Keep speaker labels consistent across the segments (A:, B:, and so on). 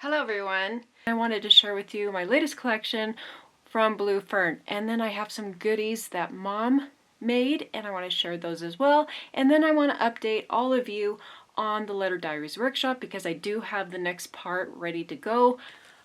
A: Hello everyone! I wanted to share with you my latest collection from Blue Fern, and then I have some goodies that Mom made and I want to share those as well. And then I want to update all of you on the Letter Diaries workshop because I do have the next part ready to go.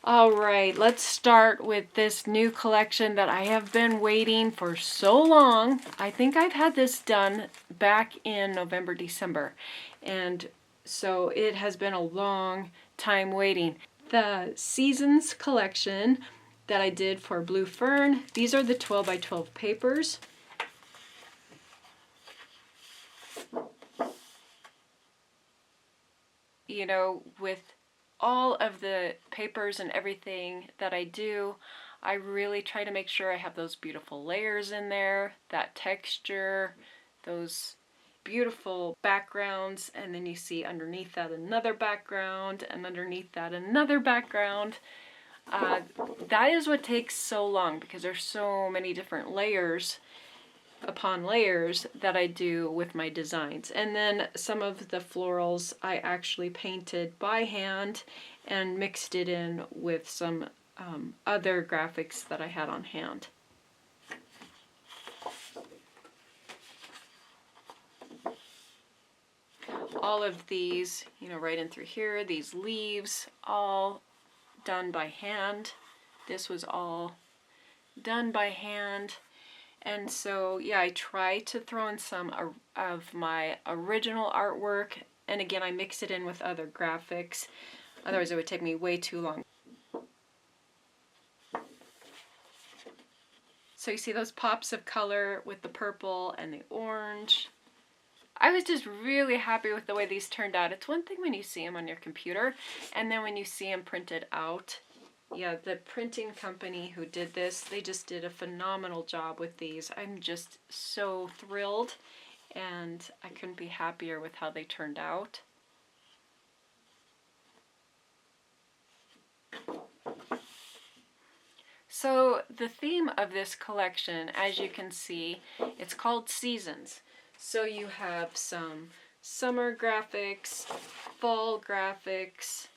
A: Alright, let's start with this new collection that I have been waiting for so long. I think I've had this done back in November, December, and so it has been a long time waiting. The Seasons collection that I did for Blue Fern, these are the 12 by 12 papers. You know, with all of the papers and everything that I do, I really try to make sure I have those beautiful layers in there, that texture, those beautiful backgrounds, and then you see underneath that another background, and underneath that another background. That is what takes so long because there's so many different layers upon layers that I do with my designs. And then some of the florals I actually painted by hand and mixed it in with some other graphics that I had on hand. All of these, you know, right in through here, these leaves, all done by hand. This was all done by hand. And so, yeah, I try to throw in some of my original artwork, and again, I mix it in with other graphics. Otherwise, it would take me way too long. So you see those pops of color with the purple and the orange. I was just really happy with the way these turned out. It's one thing when you see them on your computer, and then when you see them printed out. Yeah, the printing company who did this, they just did a phenomenal job with these. I'm just so thrilled, and I couldn't be happier with how they turned out. So the theme of this collection, as you can see, it's called Seasons. So you have some summer graphics, fall graphics,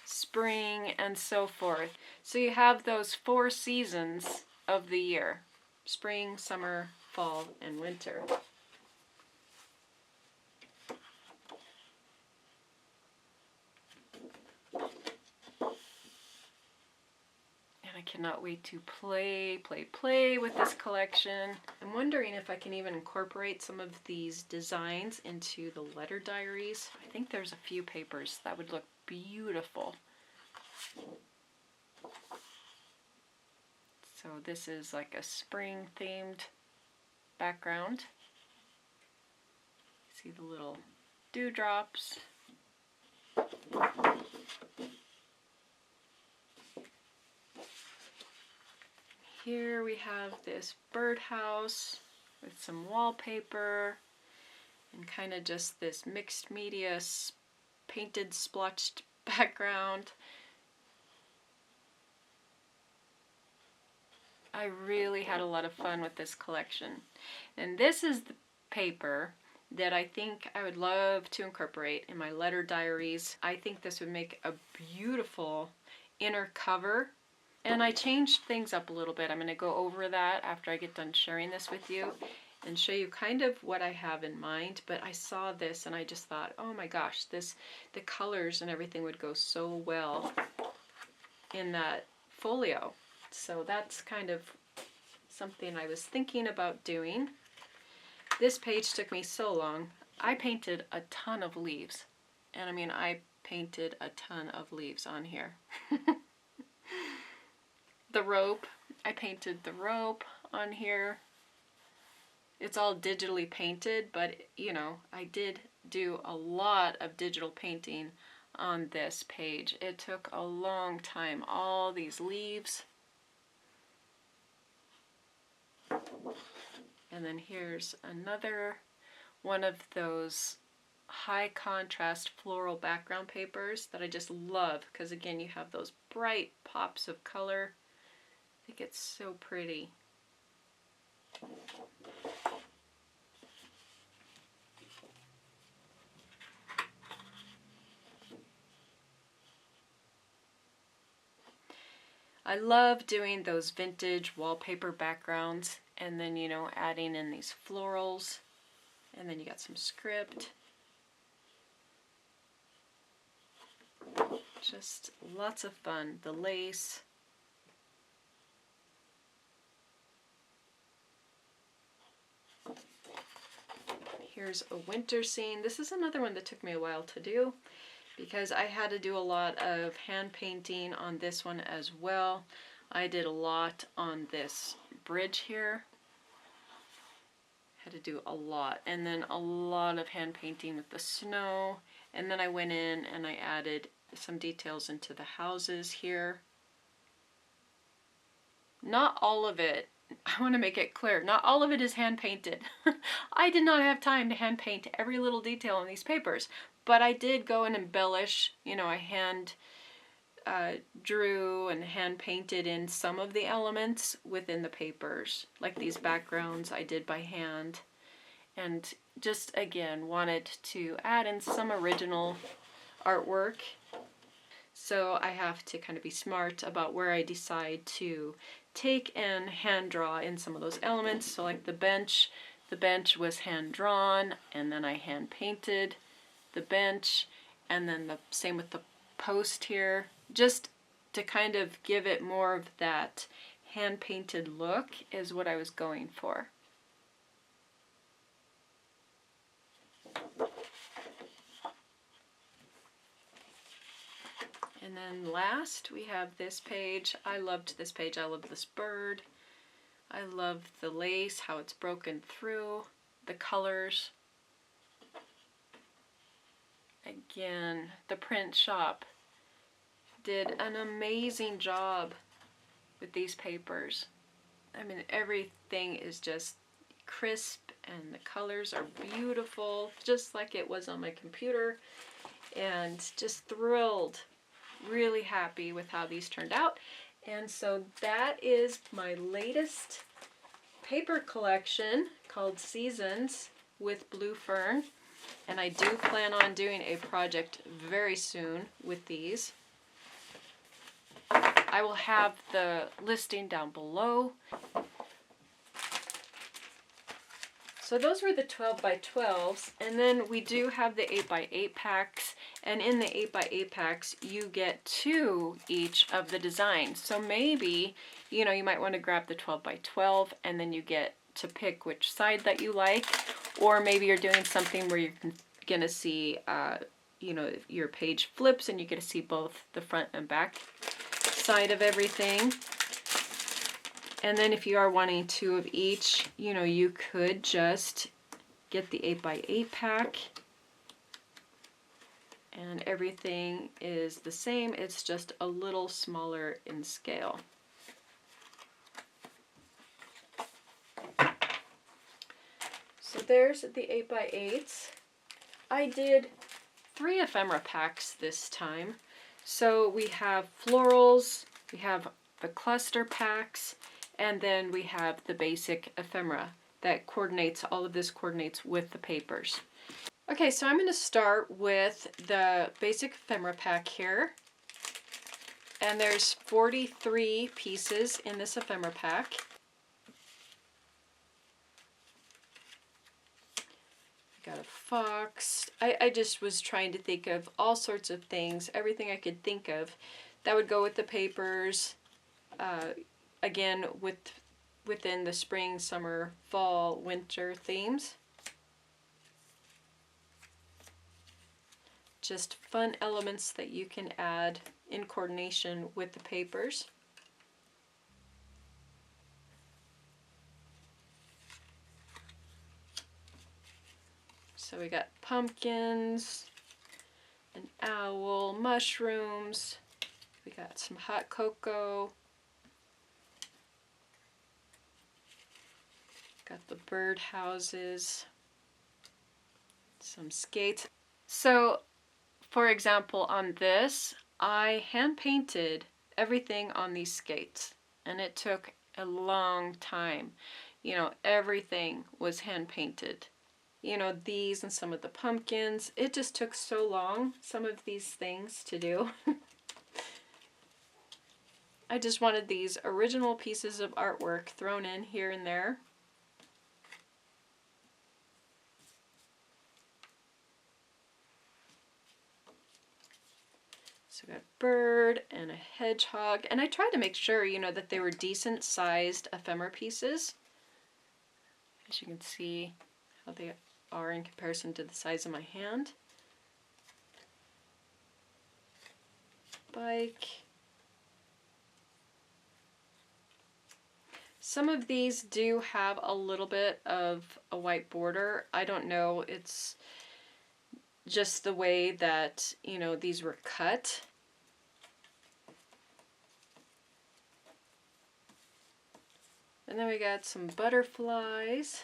A: spring, and so forth. So you have those 4 seasons of the year: spring, summer, fall, and winter. And I cannot wait to play with this collection. I'm wondering if I can even incorporate some of these designs into the letter diaries. I think there's a few papers that would look beautiful. So this is like a spring themed background. See the little dewdrops. Here we have this birdhouse with some wallpaper and kind of just this mixed media painted splotched background. I really had a lot of fun with this collection. And this is the paper that I think I would love to incorporate in my letter diaries. I think this would make a beautiful inner cover. And I changed things up a little bit. I'm going to go over that after I get done sharing this with you and show you kind of what I have in mind. But I saw this and I just thought, oh my gosh, the colors and everything would go so well in that folio. So that's kind of something I was thinking about doing. This page took me so long. I painted a ton of leaves. And I mean, I painted a ton of leaves on here. The rope, I painted the rope on here. It's all digitally painted, but you know, I did do a lot of digital painting on this page. It took a long time. All these leaves. And then here's another one of those high contrast floral background papers that I just love because again, you have those bright pops of color. I think it's so pretty. I love doing those vintage wallpaper backgrounds and then, you know, adding in these florals, and then you got some script. Just lots of fun. The lace. Here's a winter scene. This is another one that took me a while to do because I had to do a lot of hand painting on this one as well. I did a lot on this bridge here. Had to do a lot, and then a lot of hand painting with the snow, and then I went in and I added some details into the houses here. Not all of it, I want to make it clear, not all of it is hand painted. I did not have time to hand paint every little detail on these papers, but I did go and embellish. You know, I hand drew and hand painted in some of the elements within the papers, like these backgrounds I did by hand, and just again wanted to add in some original artwork. So I have to kind of be smart about where I decide to take and hand draw in some of those elements. So like the bench was hand drawn, and then I hand painted the bench, and then the same with the post here, just to kind of give it more of that hand painted look is what I was going for. And then last we have this page. I loved this page. I love this bird. I love the lace, how it's broken through, the colors. Again, the print shop did an amazing job with these papers. I mean, everything is just crisp and the colors are beautiful, just like it was on my computer, and just thrilled, really happy with how these turned out. And so that is my latest paper collection called Seasons with Blue Fern. And I do plan on doing a project very soon with these. I will have the listing down below. So those were the 12 by 12s, and then we do have the 8 by 8 packs, and in the 8 by 8 packs you get 2 each of the designs. So maybe, you know, you might want to grab the 12 by 12 and then you get to pick which side that you like, or maybe you're doing something where you're gonna see, you know, your page flips and you get to see both the front and back side of everything. And then if you are wanting 2 of each, you know, you could just get the 8 by 8 pack and everything is the same. It's just a little smaller in scale. So there's the 8 by 8s. I did 3 ephemera packs this time. So we have florals, we have the cluster packs, and then we have the basic ephemera that coordinates, all of this coordinates with the papers. Okay, so I'm going to start with the basic ephemera pack here. And there's 43 pieces in this ephemera pack. I got a fox. I just was trying to think of all sorts of things, everything I could think of that would go with the papers. Again, within the spring, summer, fall, winter themes. Just fun elements that you can add in coordination with the papers. So we got pumpkins, an owl, mushrooms, we got some hot cocoa, got the bird houses, some skates. So, for example, on this, I hand painted everything on these skates, and it took a long time. You know, everything was hand painted. You know, these and some of the pumpkins. It just took so long, some of these things to do. I just wanted these original pieces of artwork thrown in here and there. So we got a bird and a hedgehog, and I tried to make sure, you know, that they were decent sized ephemera pieces. As you can see how they are in comparison to the size of my hand. Bike. Some of these do have a little bit of a white border. I don't know, it's just the way that, you know, these were cut. And then we got some butterflies.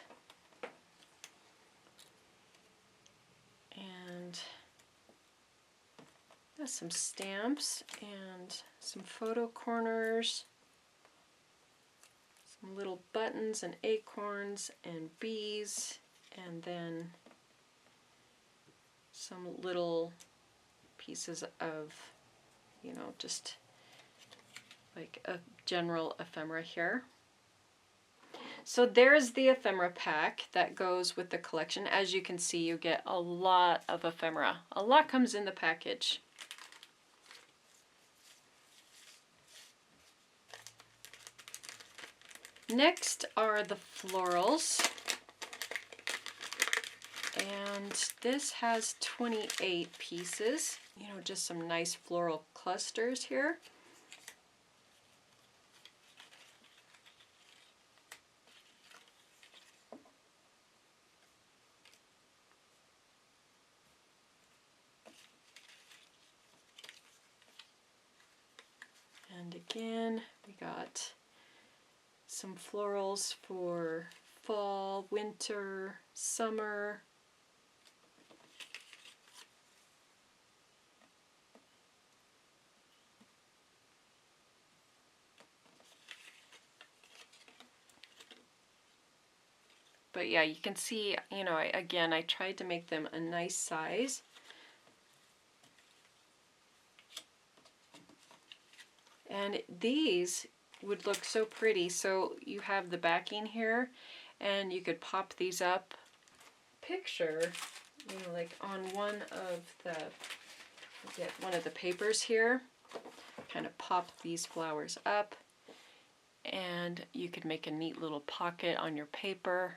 A: And some stamps and some photo corners. Some little buttons and acorns and bees, and then some little pieces of, you know, just like a general ephemera here. So there's the ephemera pack that goes with the collection. As you can see, you get a lot of ephemera. A lot comes in the package. Next are the florals, and this has 28 pieces, you know, just some nice floral clusters here. And again, we got some florals for fall, winter, summer. But yeah, you can see, you know, again, I tried to make them a nice size. And these would look so pretty. So you have the backing here, and you could pop these up. Picture, you know, like on one of the papers here, kind of pop these flowers up, and you could make a neat little pocket on your paper.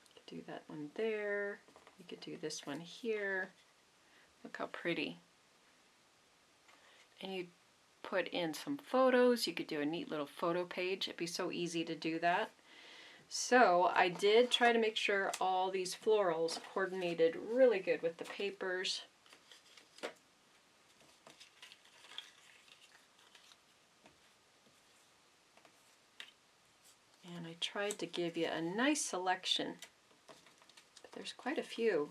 A: You could do that one there. You could do this one here. Look how pretty. And you put in some photos. You could do a neat little photo page. It'd be so easy to do that. So I did try to make sure all these florals coordinated really good with the papers. And I tried to give you a nice selection, but there's quite a few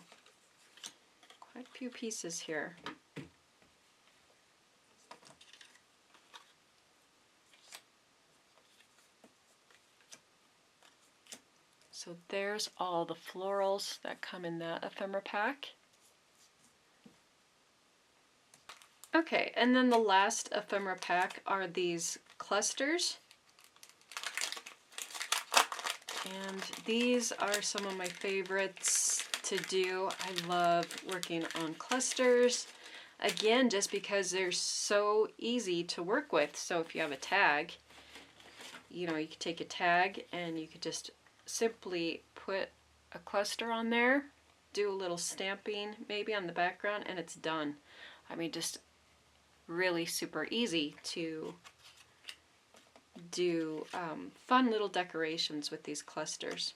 A: pieces here. So there's all the florals that come in that ephemera pack. Okay, and then the last ephemera pack are these clusters. And these are some of my favorites to do. I love working on clusters. Again, just because they're so easy to work with. So if you have a tag, you know, you could take a tag and you could just simply put a cluster on there, do a little stamping maybe on the background, and it's done. I mean, just really super easy to do fun little decorations with these clusters.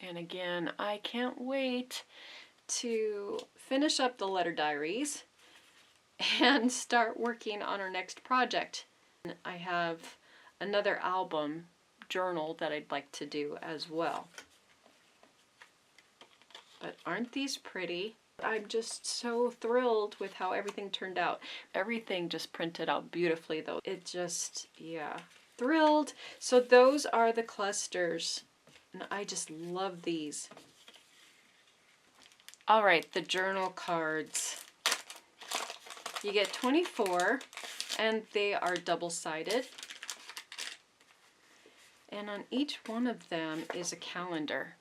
A: And again, I can't wait to finish up the letter diaries and start working on our next project. I have another album journal that I'd like to do as well. But aren't these pretty? I'm just so thrilled with how everything turned out. Everything just printed out beautifully though. It just, yeah, thrilled. So those are the clusters, and I just love these. All right, the journal cards. You get 24, and they are double-sided. And on each one of them is a calendar.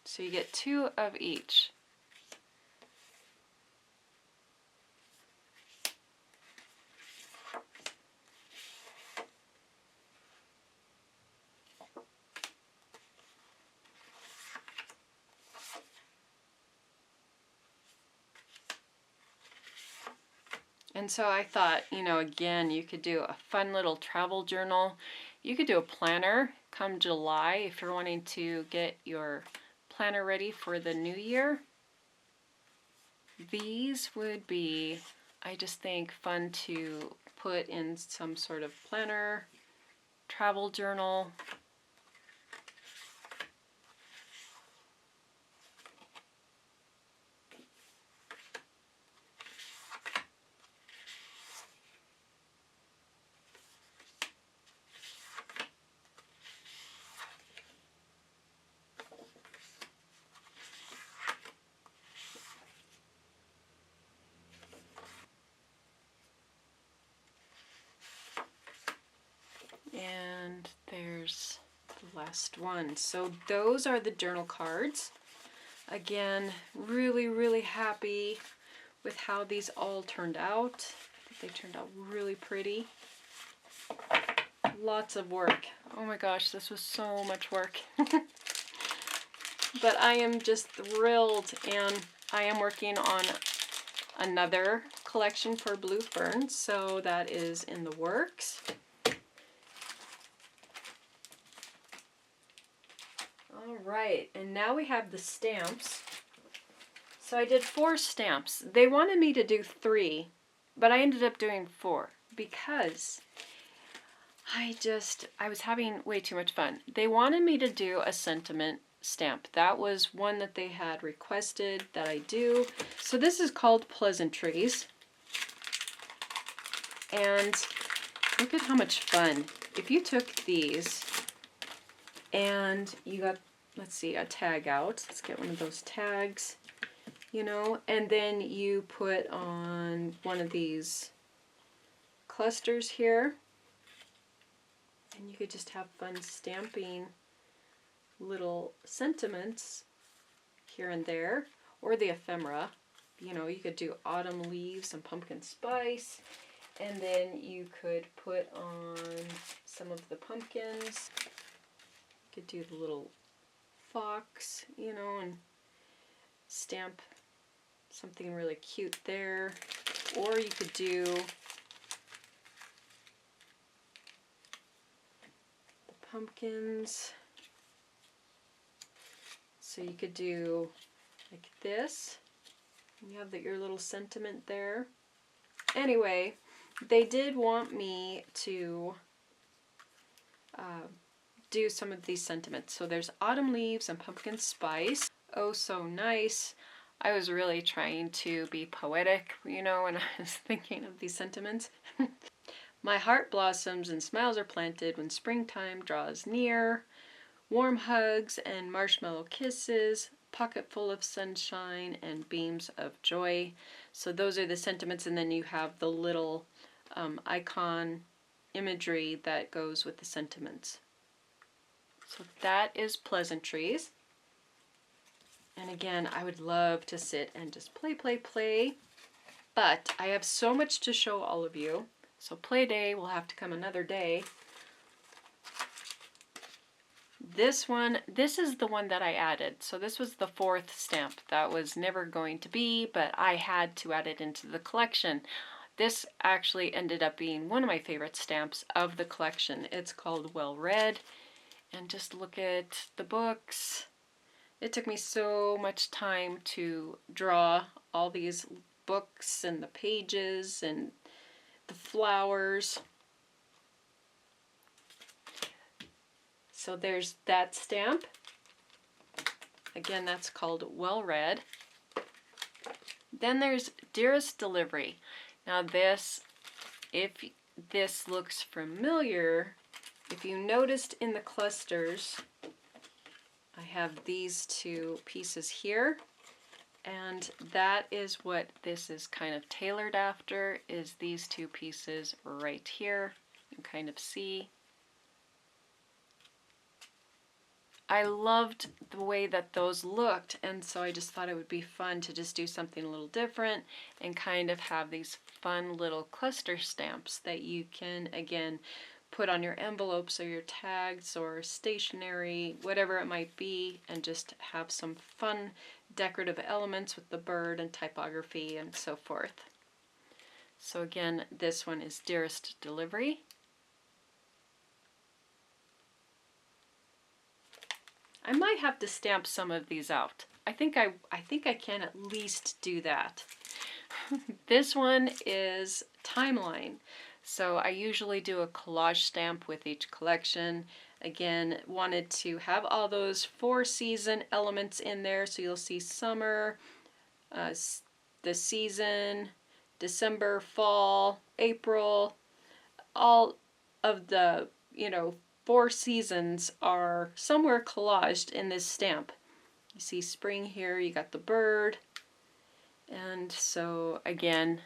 A: So you get 2 of each. And so I thought, you know, again, you could do a fun little travel journal. You could do a planner come July if you're wanting to get your planner ready for the new year. These would be, I just think, fun to put in some sort of planner, travel journal. And there's the last one. So those are the journal cards. Again, really, really happy with how these all turned out. They turned out really pretty. Lots of work. Oh my gosh, this was so much work. But I am just thrilled, and I am working on another collection for Blue Fern, so that is in the works. All right, and now we have the stamps. So I did 4 stamps. They wanted me to do 3, but I ended up doing 4 because I was having way too much fun. They wanted me to do a sentiment stamp. That was one that they had requested that I do. So this is called Pleasantries. And look at how much fun. If you took these and you got, let's see, a tag out. Let's get one of those tags, you know, and then you put on one of these clusters here. And you could just have fun stamping little sentiments here and there, or the ephemera. You know, you could do autumn leaves and pumpkin spice, and then you could put on some of the pumpkins. You could do the little fox, you know, and stamp something really cute there. Or you could do pumpkins. So you could do like this. You have your little sentiment there. Anyway, they did want me to do some of these sentiments. So there's autumn leaves and pumpkin spice. Oh, so nice. I was really trying to be poetic, you know, when I was thinking of these sentiments. My heart blossoms and smiles are planted when springtime draws near. Warm hugs and marshmallow kisses, pocket full of sunshine and beams of joy. So those are the sentiments, and then you have the little icon imagery that goes with the sentiments. So that is Pleasantries. And again, I would love to sit and just play. But I have so much to show all of you. So play day will have to come another day. This one, this is the one that I added. So this was the 4th stamp. That was never going to be, but I had to add it into the collection. This actually ended up being one of my favorite stamps of the collection. It's called Well Read. And just look at the books. It took me so much time to draw all these books and the pages and the flowers. So there's that stamp. Again, that's called Well Read. Then there's Dearest Delivery. Now this, if this looks familiar, if you noticed in the clusters, I have these two pieces here, and that is what this is kind of tailored after, is these two pieces right here. You can kind of see. I loved the way that those looked, and so I just thought it would be fun to just do something a little different and kind of have these fun little cluster stamps that you can, again, put on your envelopes or your tags or stationery, whatever it might be, and just have some fun decorative elements with the bird and typography and so forth. So again, this one is Dearest Delivery. I might have to stamp some of these out. I think I can at least do that. This one is Timeline. So I usually do a collage stamp with each collection. Again, wanted to have all those 4-season elements in there. So you'll see summer, the season, December, fall, April, all of the, 4 seasons are somewhere collaged in this stamp. You see spring here, you got the bird, and so again,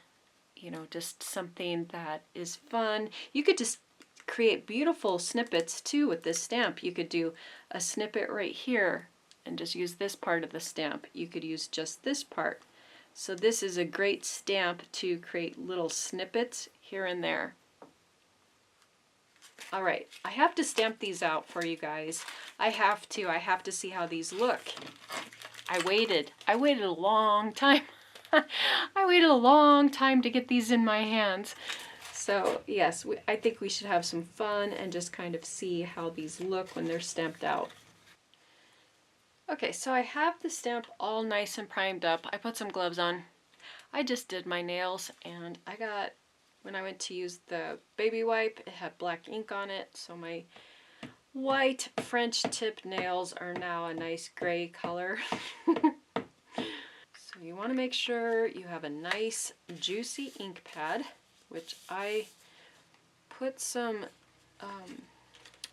A: just something that is fun. You could just create beautiful snippets too with this stamp. You could do a snippet right here and just use this part of the stamp. You could use just this part. So this is a great stamp to create little snippets here and there. All right, I have to stamp these out for you guys. I have to see how these look. I waited a long time. I waited a long time to get these in my hands. So yes, I think we should have some fun and just kind of see how these look when they're stamped out. Okay, so I have the stamp all nice and primed up. I put some gloves on. I just did my nails, and when I went to use the baby wipe, it had black ink on it, so my white French tip nails are now a nice gray color. So you want to make sure you have a nice juicy ink pad, which I put some,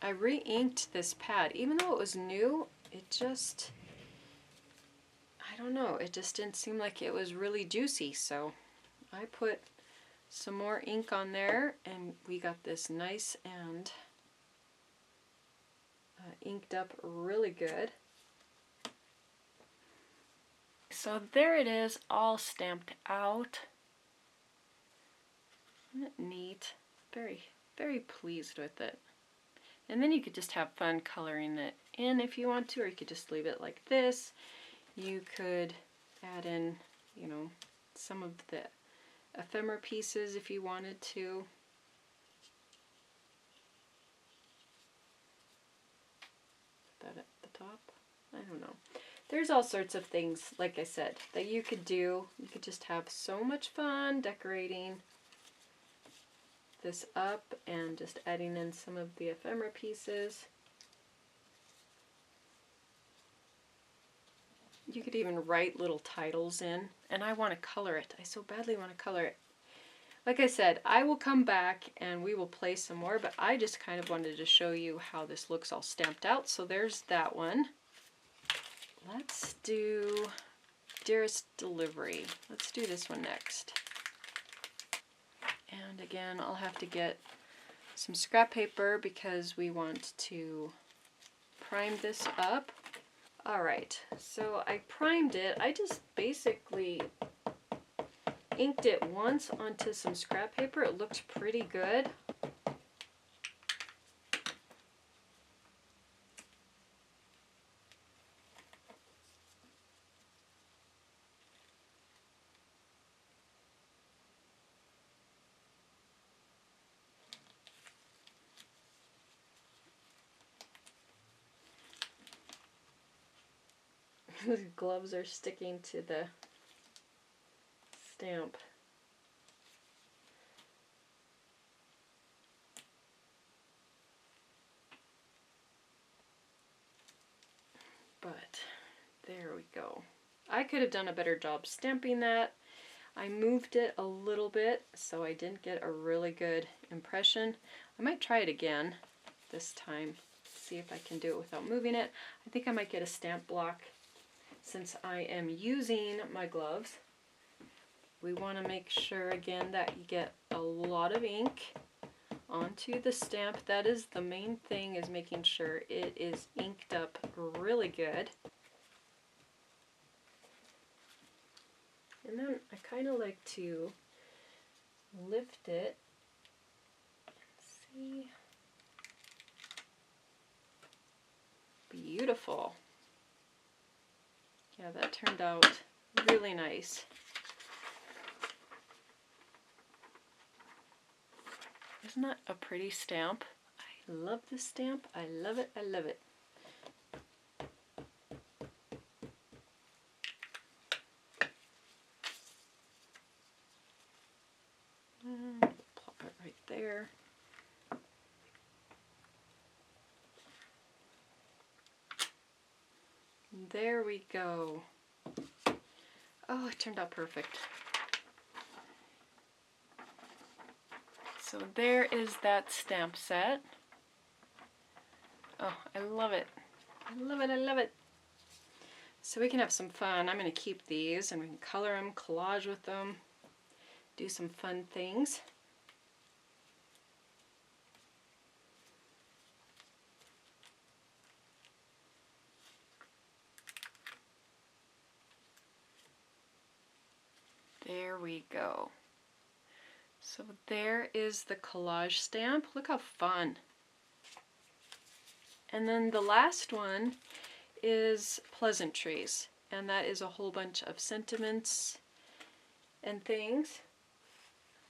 A: I re-inked this pad. Even though it was new, it just, I don't know, it just didn't seem like it was really juicy, so I put some more ink on there, and we got this nice and inked up really good. So there it is, all stamped out. Isn't it neat? Very, very pleased with it. And then you could just have fun coloring it in if you want to, or you could just leave it like this. You could add in, some of the ephemera pieces if you wanted to. Put that at the top. I don't know. There's all sorts of things, like I said, that you could do. You could just have so much fun decorating this up and just adding in some of the ephemera pieces. You could even write little titles in, and I want to color it. I so badly want to color it. Like I said, I will come back and we will play some more, but I just kind of wanted to show you how this looks all stamped out. So there's that one. Let's do Dearest Delivery. Let's do this one next. And again, I'll have to get some scrap paper because we want to prime this up. Alright, so I primed it. I just basically inked it once onto some scrap paper. It looked pretty good. The gloves are sticking to the stamp. But There we go. I could have done a better job stamping that. I moved it a little bit so I didn't get a really good impression. I might try it again this time, see if I can do it without moving it. I think I might get a stamp block since I am using my gloves. We want to make sure again that you get a lot of ink onto the stamp. That is the main thing, is making sure it is inked up really good. And then I kind of like to lift it. See? Beautiful. Yeah, that turned out really nice. Isn't that a pretty stamp? I love this stamp. I love it. I love it. Plop it right there. There we go. Oh, it turned out perfect. So there is that stamp set. Oh, I love it. I love it, I love it. So we can have some fun. I'm going to keep these and we can color them, collage with them, do some fun things. There we go. So there is the collage stamp. Look how fun. And then the last one is pleasantries, and that is a whole bunch of sentiments and things.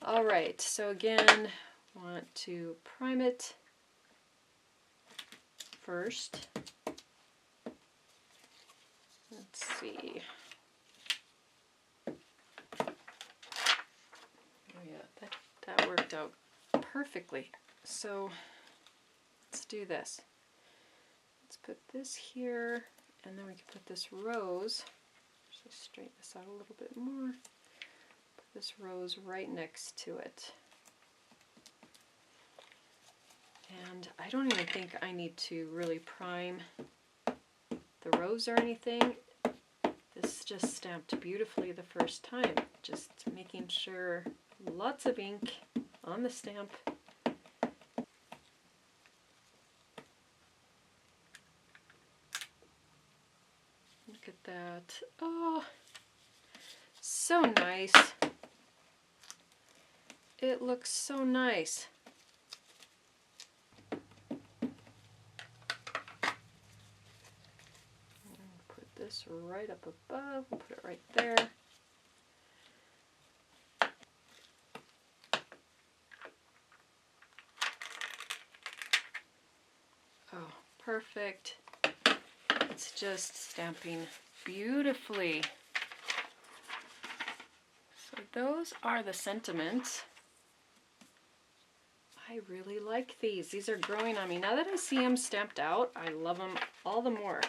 A: All right, so again, want to prime it first. Let's see. Oh yeah, that worked out perfectly. So let's do this. Let's put this here, and then we can put this rose. Actually straighten this out a little bit more. Put this rose right next to it. And I don't even think I need to really prime the rose or anything. This just stamped beautifully the first time. Just making sure lots of ink on the stamp. Look at that. Oh, so nice. It looks so nice. Put this right up above. We'll put it right there. Oh, perfect. It's just stamping beautifully. So those are the sentiments. I really like these. These are growing on me. Now that I see them stamped out, I love them all the more.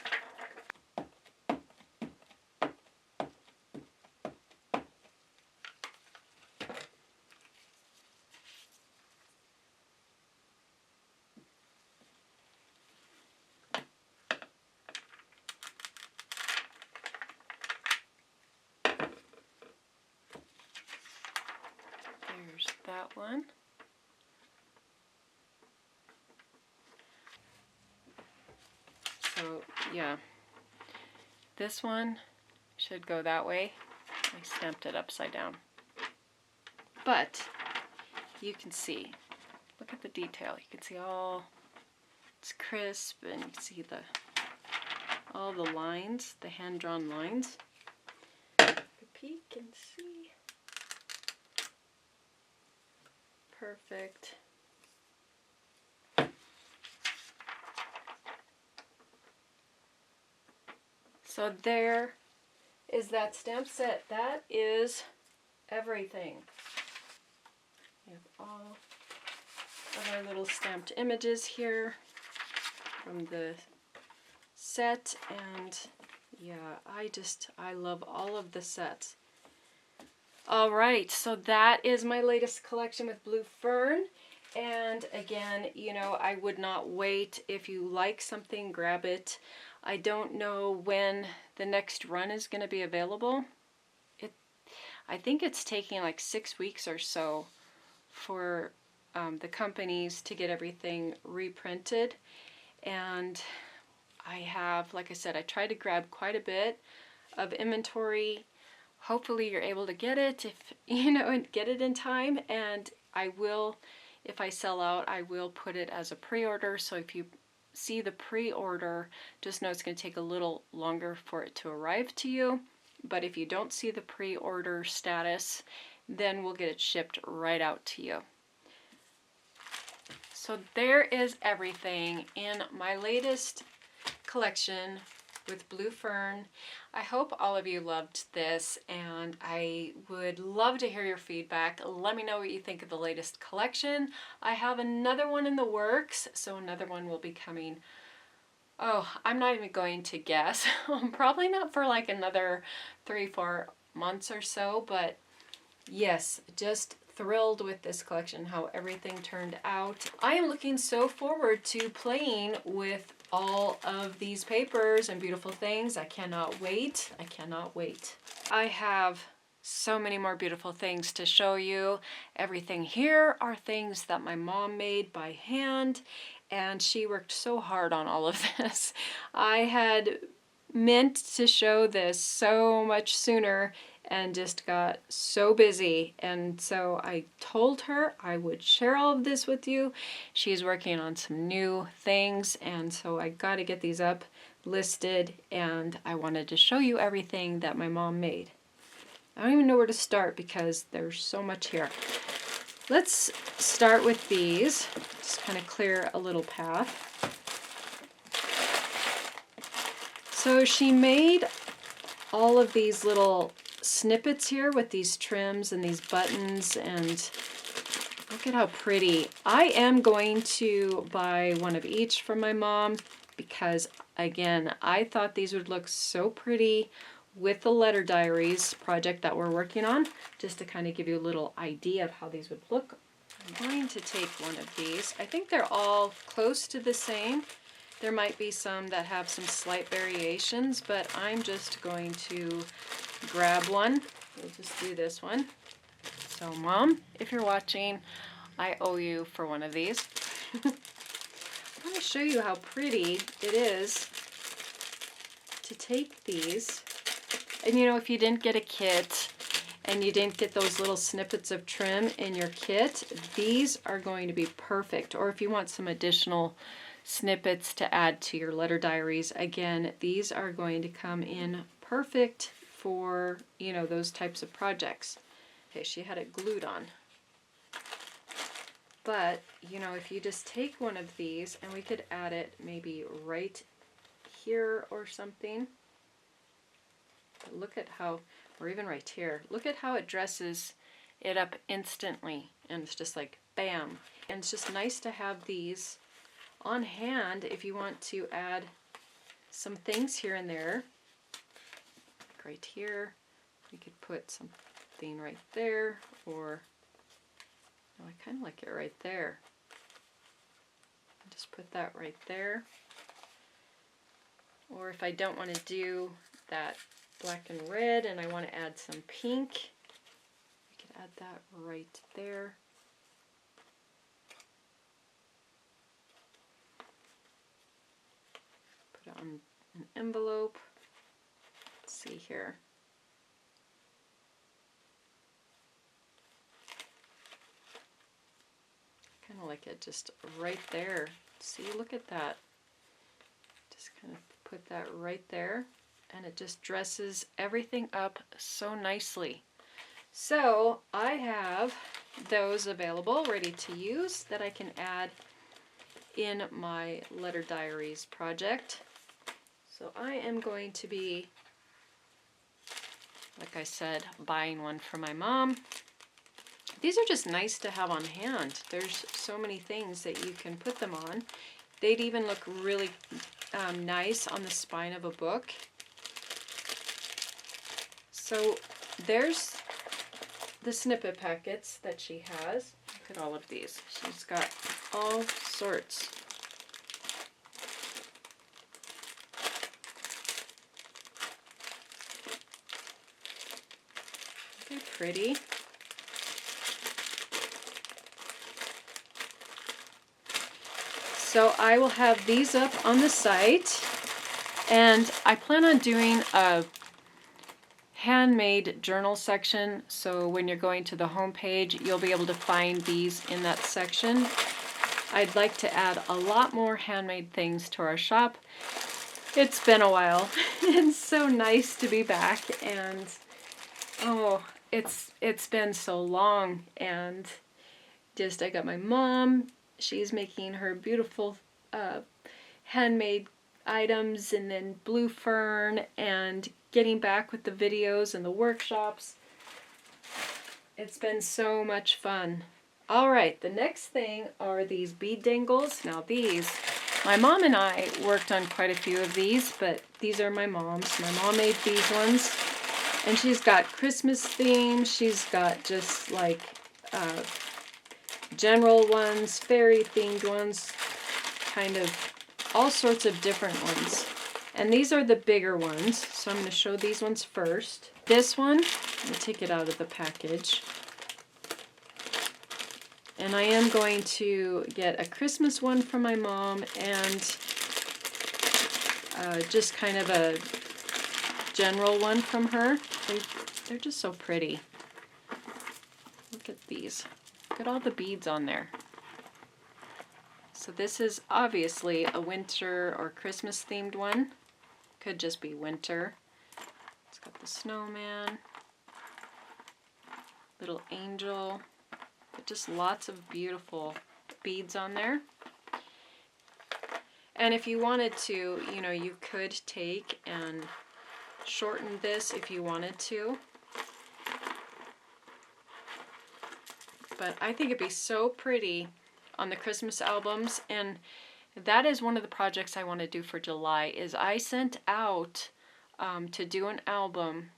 A: There's that one. So yeah, this one should go that way. I stamped it upside down. But you can see, look at the detail. You can see all, it's crisp, and you can see all the lines, the hand-drawn lines. Take a peek and see. Perfect. So there is that stamp set. That is everything. We have all of our little stamped images here from the set, and Yeah, I love all of the sets. All right, so that is my latest collection with Blue Fern. And again, you know, I would not wait. If you like something, grab it. I don't know when the next run is going to be available. I think it's taking like 6 weeks or so for the companies to get everything reprinted. And I have, like I said, I tried to grab quite a bit of inventory. Hopefully you're able to get it if you know, and get it in time. And I will, if I sell out, I will put it as a pre-order. So if you see the pre-order, just know it's going to take a little longer for it to arrive to you. But if you don't see the pre-order status, then we'll get it shipped right out to you. So there is everything in my latest collection with Blue Fern. I hope all of you loved this, and I would love to hear your feedback. Let me know what you think of the latest collection. I have another one in the works, so another one will be coming. Oh, I'm not even going to guess. Probably not for like another 3-4 months or so, but yes, just thrilled with this collection, how everything turned out. I am looking so forward to playing with all of these papers and beautiful things. I cannot wait. I cannot wait. I have so many more beautiful things to show you. Everything here are things that my mom made by hand, and she worked so hard on all of this. I had meant to show this so much sooner and just got so busy, and so I told her I would share all of this with you. She's working on some new things, and so I got to get these up listed, and I wanted to show you everything that my mom made. I don't even know where to start because there's so much here. Let's start with these, just kind of clear a little path. So she made all of these little snippets here with these trims and these buttons, and look at how pretty. I am going to buy one of each from my mom because, again, I thought these would look so pretty with the letter diaries project that we're working on, just to kind of give you a little idea of how these would look. I'm going to take one of these. I think they're all close to the same. There might be some that have some slight variations, but I'm just going to grab one. We'll just do this one. So Mom, if you're watching, I owe you for one of these. I'm going to show you how pretty it is to take these. And you know, if you didn't get a kit and you didn't get those little snippets of trim in your kit, these are going to be perfect. Or if you want some additional snippets to add to your letter diaries, again, these are going to come in perfect for, you know, those types of projects. Okay, she had it glued on. But, you know, if you just take one of these, and we could add it maybe right here or something. But look at how, or even right here, look at how it dresses it up instantly. And it's just like, bam. And it's just nice to have these on hand if you want to add some things here and there. Like right here, we could put something right there, or oh, I kind of like it right there. Just put that right there. Or if I don't want to do that black and red and I want to add some pink, we could add that right there. Put it on an envelope. Let's see here. Kind of like it just right there. See, look at that. Just kind of put that right there, and it just dresses everything up so nicely. So I have those available, ready to use, that I can add in my letter diaries project. So I am going to be, like I said, buying one for my mom. These are just nice to have on hand. There's so many things that you can put them on. They'd even look really nice on the spine of a book. So there's the snippet packets that she has. Look at all of these. She's got all sorts. They're pretty. So I will have these up on the site, and I plan on doing a handmade journal section, so when you're going to the home page, you'll be able to find these in that section. I'd like to add a lot more handmade things to our shop. It's been a while. It's so nice to be back, and oh, it's been so long. And just, I got my mom. She's making her beautiful handmade items, and then Blue Fern, and getting back with the videos and the workshops. It's been so much fun. Alright, the next thing are these bead dangles. Now these, my mom and I worked on quite a few of these, but these are my mom's. My mom made these ones, and she's got Christmas themes. She's got just like general ones, fairy themed ones, kind of all sorts of different ones. And these are the bigger ones, so I'm going to show these ones first. This one, let me take it out of the package. And I am going to get a Christmas one from my mom, and just kind of a general one from her. They're just so pretty. Look at these. Look at all the beads on there. So this is obviously a winter or Christmas themed one. Could just be winter. It's got the snowman, little angel, but just lots of beautiful beads on there. And if you wanted to, you know, you could take and shorten this if you wanted to. But I think it'd be so pretty on the Christmas albums, and that is one of the projects I want to do for July. Is I sent out to do an album.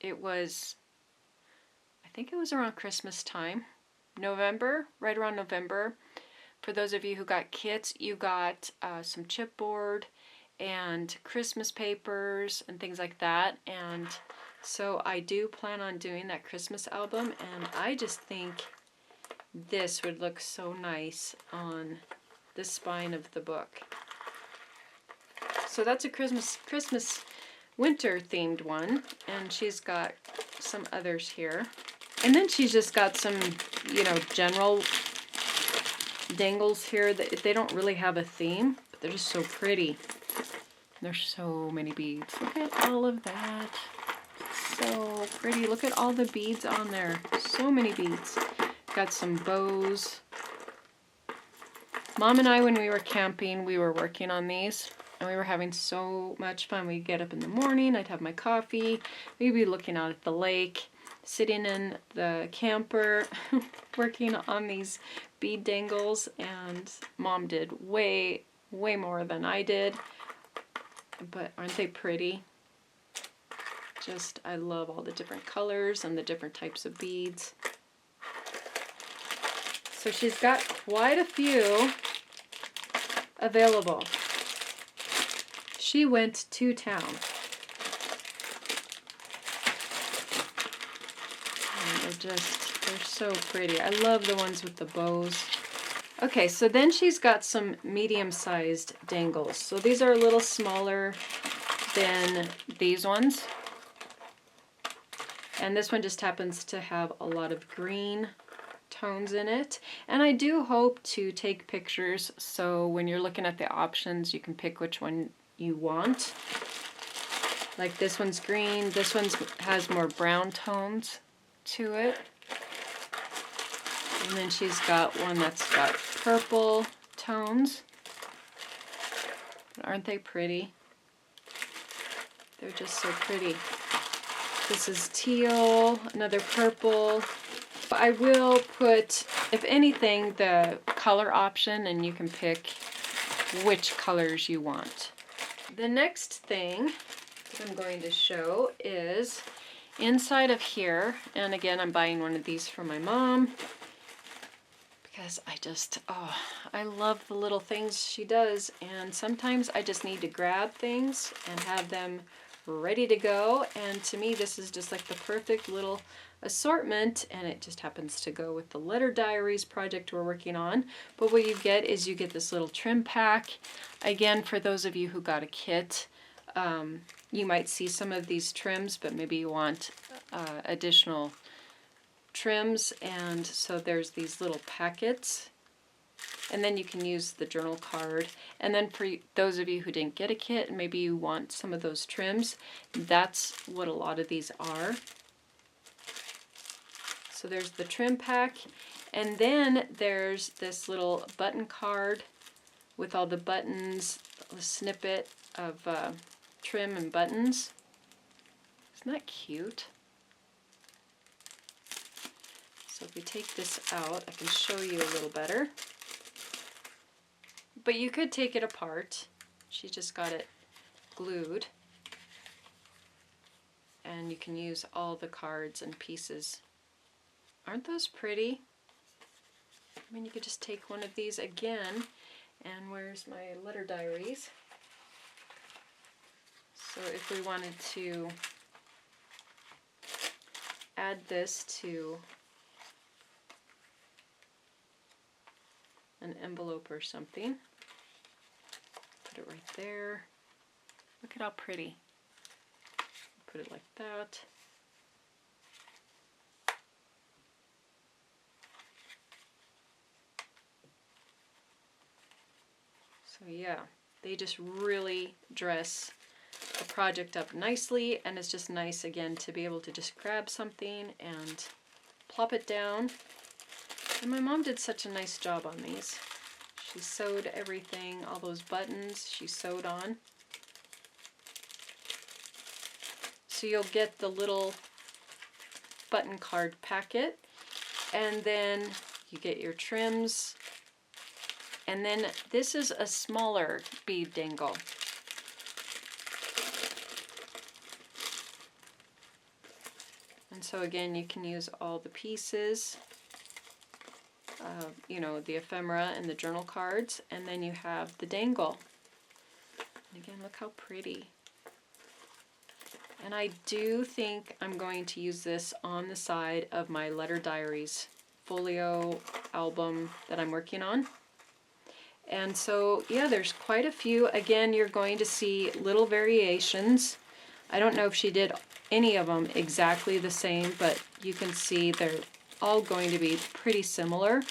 A: It was, I think it was around Christmas time, November, right around November. For those of you who got kits, you got some chipboard and Christmas papers and things like that. And so I do plan on doing that Christmas album, and I just think this would look so nice on the spine of the book. So that's a Christmas winter themed one, and she's got some others here. And then she's just got some, you know, general dangles here that they don't really have a theme, but they're just so pretty. There's so many beads. Look at all of that. So pretty. Look at all the beads on there. So many beads. Got some bows. Mom and I, when we were camping, we were working on these, and we were having so much fun. We'd get up in the morning, I'd have my coffee, we'd be looking out at the lake, sitting in the camper, working on these bead dangles, and Mom did way more than I did. But aren't they pretty? Just, I love all the different colors and the different types of beads. So she's got quite a few available. She went to town. And they're so pretty. I love the ones with the bows. Okay, so then she's got some medium-sized dangles. So these are a little smaller than these ones. And this one just happens to have a lot of green tones in it, and I do hope to take pictures, so when you're looking at the options you can pick which one you want. Like this one's green, this one has more brown tones to it, and then she's got one that's got purple tones. Aren't they pretty? They're just so pretty. This is teal, another purple. I will put, if anything, the color option, and you can pick which colors you want. The next thing that I'm going to show is inside of here, and again, I'm buying one of these for my mom because I love the little things she does, and sometimes I just need to grab things and have them ready to go, and to me this is just like the perfect little assortment, and it just happens to go with the letter diaries project we're working on. But what you get is you get this little trim pack. Again, for those of you who got a kit, you might see some of these trims, but maybe you want additional trims, and so there's these little packets, and then you can use the journal card. And then for those of you who didn't get a kit and maybe you want some of those trims, that's what a lot of these are. So there's the trim pack, and then there's this little button card with all the buttons, a snippet of trim and buttons. Isn't that cute? So if we take this out, I can show you a little better. But you could take it apart. She just got it glued. And you can use all the cards and pieces. Aren't those pretty? I mean, you could just take one of these again. And where's my letter diaries? So if we wanted to add this to an envelope or something, put it right there. Look at how pretty. Put it like that. So yeah, they just really dress the project up nicely, and it's just nice again to be able to just grab something and plop it down. And my mom did such a nice job on these. She sewed everything, all those buttons she sewed on. So you'll get the little button card packet, and then you get your trims, and then this is a smaller bead dangle. And so again, you can use all the pieces, you know, the ephemera and the journal cards, and then you have the dangle. And again, look how pretty. And I do think I'm going to use this on the side of my letter diaries folio album that I'm working on. And so, yeah, there's quite a few. Again, you're going to see little variations. I don't know if she did any of them exactly the same, but you can see they're all going to be pretty similar.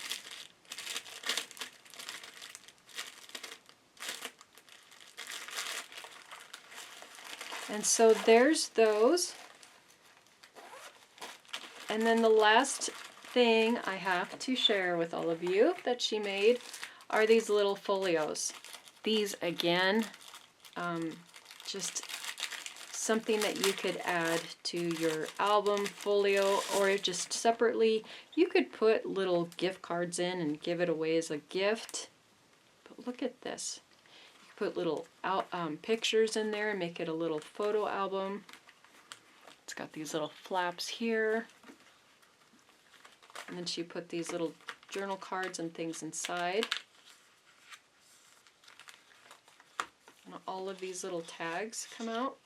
A: And so there's those. And then the last thing I have to share with all of you that she made are these little folios. These, again, just something that you could add to your album folio, or just separately. You could put little gift cards in and give it away as a gift. But look at this. You could put little pictures in there and make it a little photo album. It's got these little flaps here. And then she put these little journal cards and things inside. And all of these little tags come out.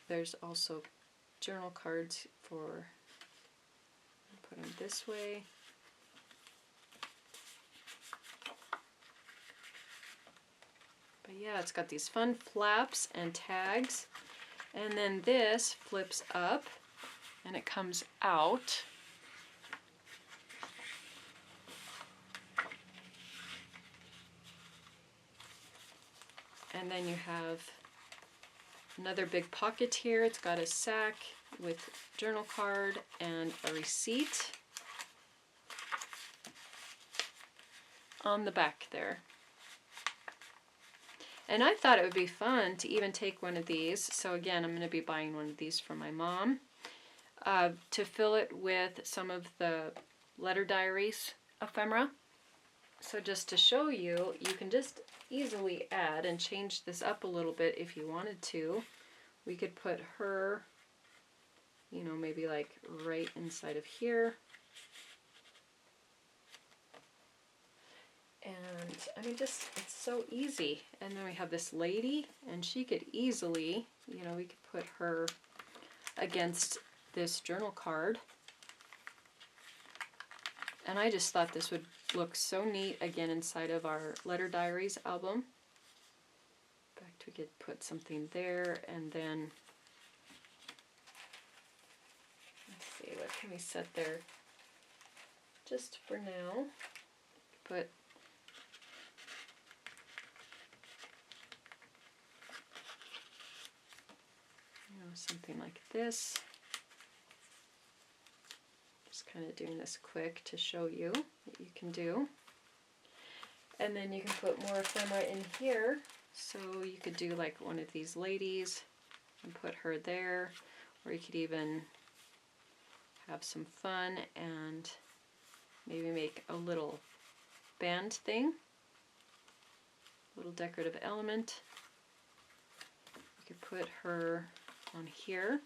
A: There's also journal cards for, put them this way. But yeah, it's got these fun flaps and tags. And then this flips up and it comes out. And then you have another big pocket here. It's got a sack with journal card and a receipt on the back there. And I thought it would be fun to even take one of these. So again, I'm going to be buying one of these for my mom to fill it with some of the letter diaries ephemera. So just to show you, you can just easily add and change this up a little bit if you wanted to. we could put her, you know, maybe like right inside of here. And I mean, just, it's so easy. And then we have this lady, and she could easily, you know, we could put her against this journal card. And I just thought this would look so neat again inside of our letter diaries album. In fact, we could put something there, and then, let's see, what can we set there? Just for now, put, you know, something like this. Just kind of doing this quick to show you what you can do. And then you can put more ephemera in here. So you could do like one of these ladies and put her there. Or you could even have some fun and maybe make a little band thing. Little decorative element. You could put her on here.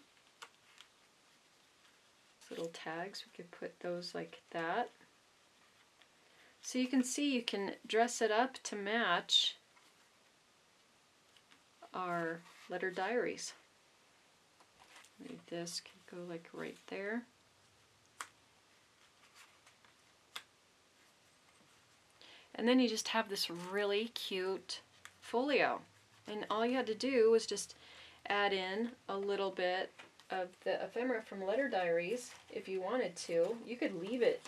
A: Little tags, we could put those like that. So you can see you can dress it up to match our letter diaries. Maybe this can go like right there. And then you just have this really cute folio. And all you had to do was just add in a little bit of the ephemera from letter diaries if you wanted to. You could leave it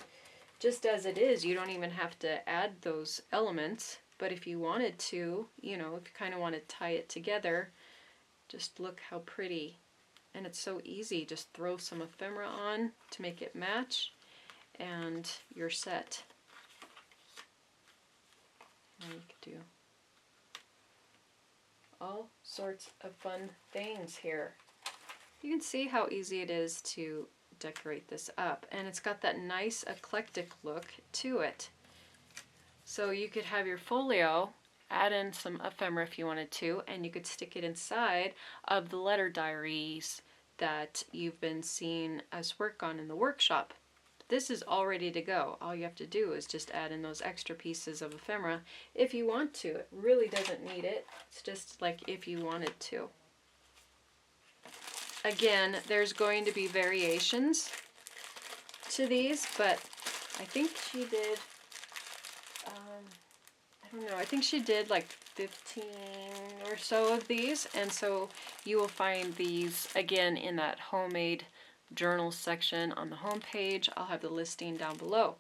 A: just as it is. You don't even have to add those elements, but if you wanted to, you know, if you kind of want to tie it together, just look how pretty. And it's so easy. Just throw some ephemera on to make it match and you're set. Now you could do all sorts of fun things here. You can see how easy it is to decorate this up, and it's got that nice eclectic look to it. So you could have your folio, add in some ephemera if you wanted to, and you could stick it inside of the letter diaries that you've been seeing us work on in the workshop. This is all ready to go. All you have to do is just add in those extra pieces of ephemera if you want to. It really doesn't need it. It's just like if you wanted to. Again, there's going to be variations to these, but I think she did, I don't know, I think she did like 15 or so of these, and so you will find these again in that homemade journal section on the home page. I'll have the listing down below.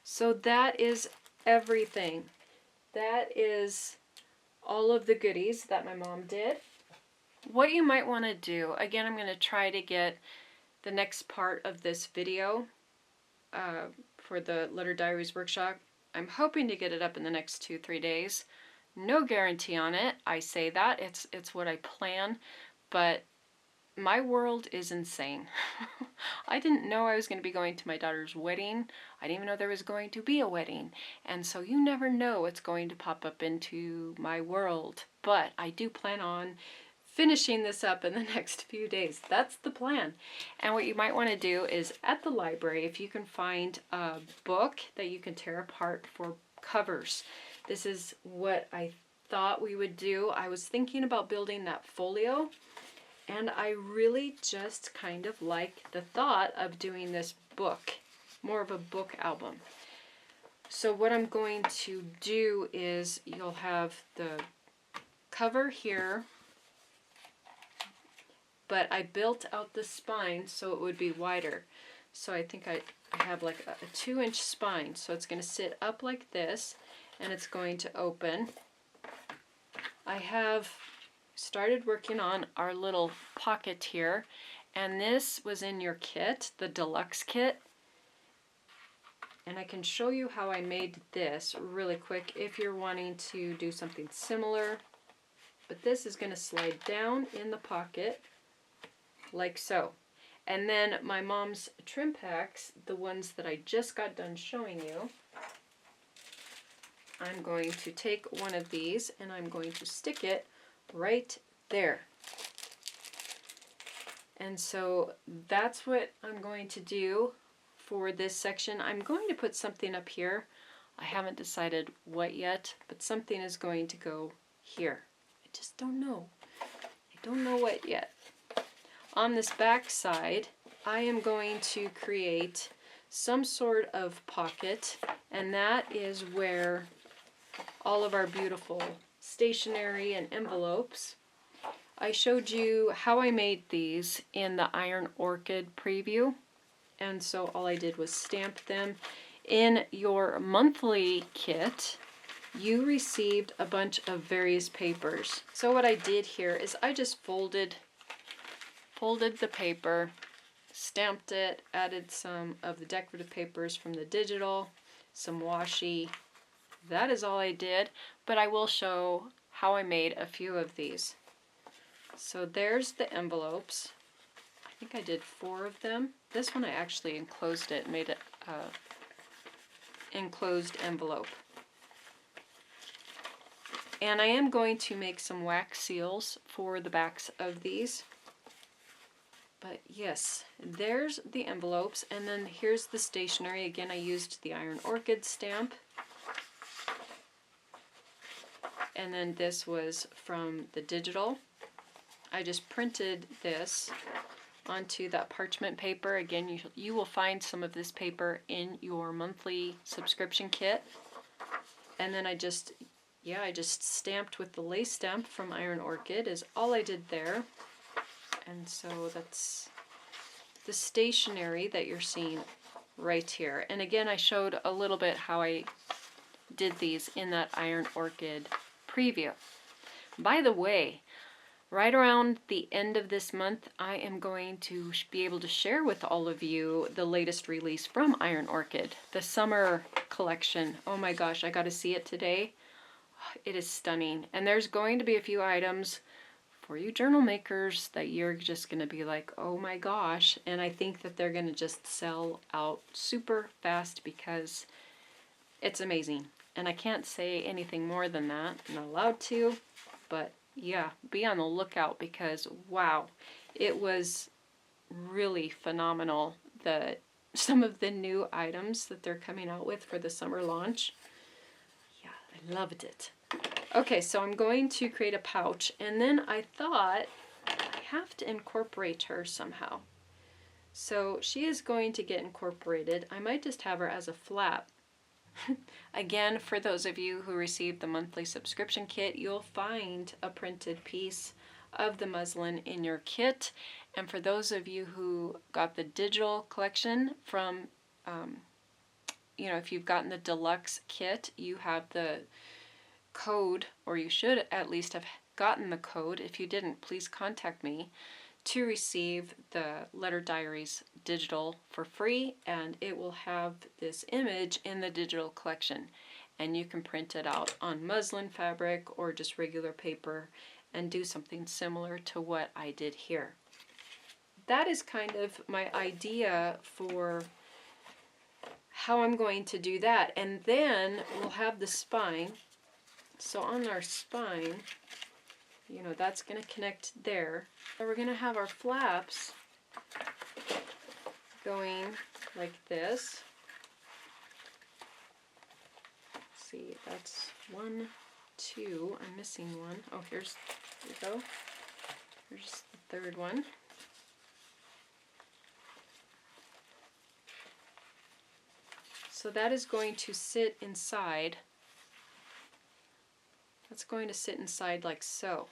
A: So that is everything. That is all of the goodies that my mom did. What you might want to do, again, I'm going to try to get the next part of this video for the Letter Diaries workshop. I'm hoping to get it up in the next 2-3 days. No guarantee on it. I say that. It's what I plan, but my world is insane. I didn't know I was going to be going to my daughter's wedding. I didn't even know there was going to be a wedding. And so you never know what's going to pop up into my world. But I do plan on finishing this up in the next few days. That's the plan. And what you might want to do is at the library, if you can find a book that you can tear apart for covers. This is what I thought we would do. I was thinking about building that folio, and I really just kind of like the thought of doing this book, more of a book album. So what I'm going to do is you'll have the cover here, but I built out the spine so it would be wider. So I think I have like a 2-inch spine. So it's going to sit up like this, and it's going to open. I have started working on our little pocket here, and this was in your kit, the deluxe kit. And I can show you how I made this really quick if you're wanting to do something similar. But this is going to slide down in the pocket like so. And then my mom's trim packs, the ones that I just got done showing you, I'm going to take one of these and I'm going to stick it right there. And so that's what I'm going to do for this section. I'm going to put something up here. I haven't decided what yet, but something is going to go here. I just don't know. I don't know what yet. On this back side, I am going to create some sort of pocket, and that is where all of our beautiful stationery and envelopes. I showed you how I made these in the Iron Orchid preview, and so all I did was stamp them. In your monthly kit, you received a bunch of various papers. So what I did here is I just folded the paper, stamped it, added some of the decorative papers from the digital, some washi. That is all I did, but I will show how I made a few of these. So there's the envelopes. I think I did 4 of them. This one I actually enclosed it, made it enclosed envelope. And I am going to make some wax seals for the backs of these. But yes, there's the envelopes, and then here's the stationery. Again, I used the Iron Orchid stamp. And then this was from the digital. I just printed this onto that parchment paper. Again, you will find some of this paper in your monthly subscription kit. And then I just stamped with the lace stamp from Iron Orchid is all I did there. And so that's the stationery that you're seeing right here. And again, I showed a little bit how I did these in that Iron Orchid preview. By the way, right around the end of this month, I am going to be able to share with all of you the latest release from Iron Orchid, the summer collection. Oh my gosh, I got to see it today. It is stunning. And there's going to be a few items for you journal makers that you're just going to be like, oh my gosh. And I think that they're going to just sell out super fast because it's amazing. And I can't say anything more than that. I'm not allowed to, but yeah, be on the lookout because wow, it was really phenomenal. Some of the new items that they're coming out with for the summer launch. Yeah, I loved it. Okay, so I'm going to create a pouch, and then I thought I have to incorporate her somehow. So she is going to get incorporated. I might just have her as a flap. Again, for those of you who received the monthly subscription kit, you'll find a printed piece of the muslin in your kit. And for those of you who got the digital collection from, if you've gotten the deluxe kit, you have the code, or you should at least have gotten the code. If you didn't, please contact me to receive the Letter Diaries digital for free, and it will have this image in the digital collection, and you can print it out on muslin fabric or just regular paper and do something similar to what I did here. That is kind of my idea for how I'm going to do that. And then we'll have the spine. So on our spine, that's going to connect there. So we're going to have our flaps going like this. Let's see, that's 1, 2. I'm missing one. Oh, here we go. Here's the third one. So that is going to sit inside. That's going to sit inside like so.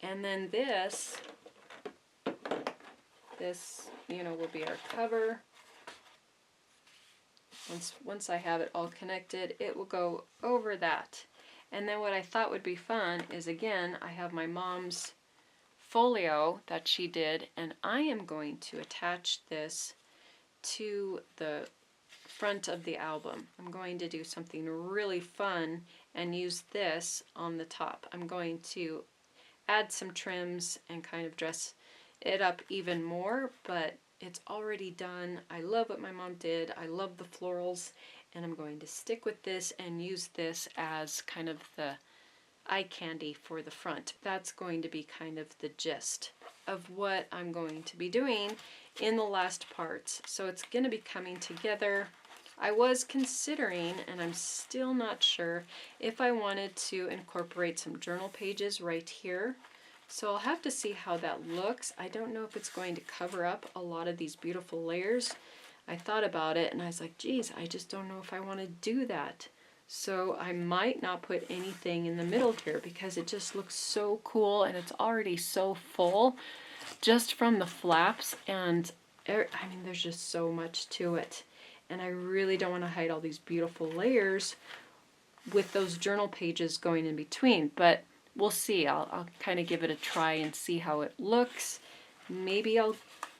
A: And then this, will be our cover. Once I have it all connected, it will go over that. And then what I thought would be fun is, again, I have my mom's folio that she did, and I am going to attach this to the front of the album. I'm going to do something really fun and use this on the top. I'm going to add some trims and kind of dress it up even more, but it's already done. I love what my mom did. I love the florals, and I'm going to stick with this and use this as kind of the eye candy for the front. That's going to be kind of the gist of what I'm going to be doing in the last parts. So it's going to be coming together. I was considering, and I'm still not sure, if I wanted to incorporate some journal pages right here. So I'll have to see how that looks. I don't know if it's going to cover up a lot of these beautiful layers. I thought about it and I was like, geez, I just don't know if I want to do that. So I might not put anything in the middle here because it just looks so cool and it's already so full just from the flaps, and I mean there's just so much to it. And I really don't want to hide all these beautiful layers with those journal pages going in between, but we'll see. I'll kind of give it a try and see how it looks. Maybe I'll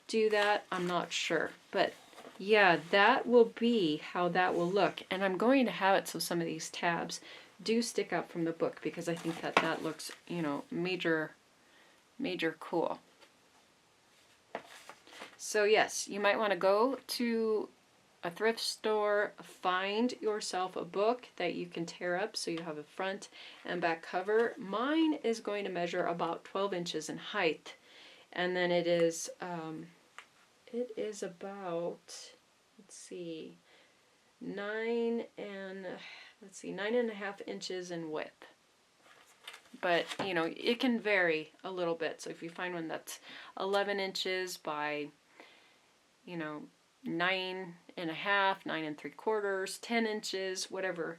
A: do that. I'm not sure. But yeah, that will be how that will look. And I'm going to have it so some of these tabs do stick up from the book because I think that that looks, you know, major cool. So yes, you might want to go to a thrift store, find yourself a book that you can tear up so you have a front and back cover. Mine is going to measure about 12 inches in height, and then it is about, let's see, 9.5 inches in width. But you know, it can vary a little bit. So if you find one that's 11 inches by, you know, 9.5, 9.75, 10 inches, whatever,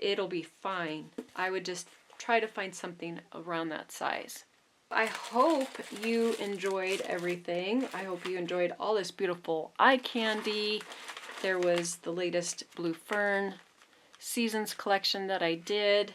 A: it'll be fine. I would just try to find something around that size. I hope you enjoyed everything. I hope you enjoyed all this beautiful eye candy. There was the latest Blue Fern Seasons collection that I did.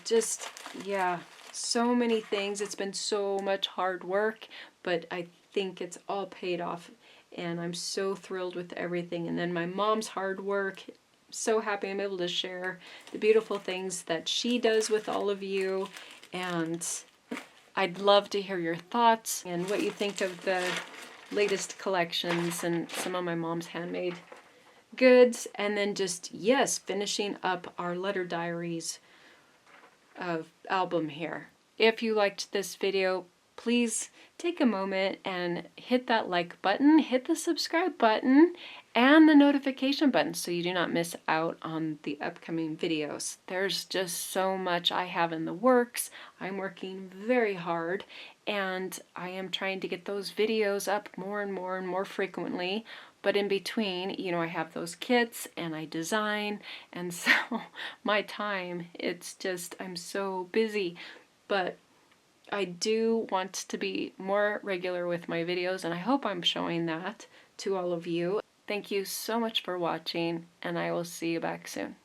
A: Just, yeah, so many things. It's been so much hard work, but I think it's all paid off. And I'm so thrilled with everything. And then my mom's hard work. So happy I'm able to share the beautiful things that she does with all of you. And I'd love to hear your thoughts and what you think of the latest collections and some of my mom's handmade goods. And then just, yes, finishing up our letter diaries album here. If you liked this video, please take a moment and hit that like button, hit the subscribe button, and the notification button so you do not miss out on the upcoming videos. There's just so much I have in the works. I'm working very hard, and I am trying to get those videos up more and more and more frequently. But in between, you know, I have those kits and I design, and so my time, it's just, I'm so busy. But I do want to be more regular with my videos, and I hope I'm showing that to all of you. Thank you so much for watching, and I will see you back soon.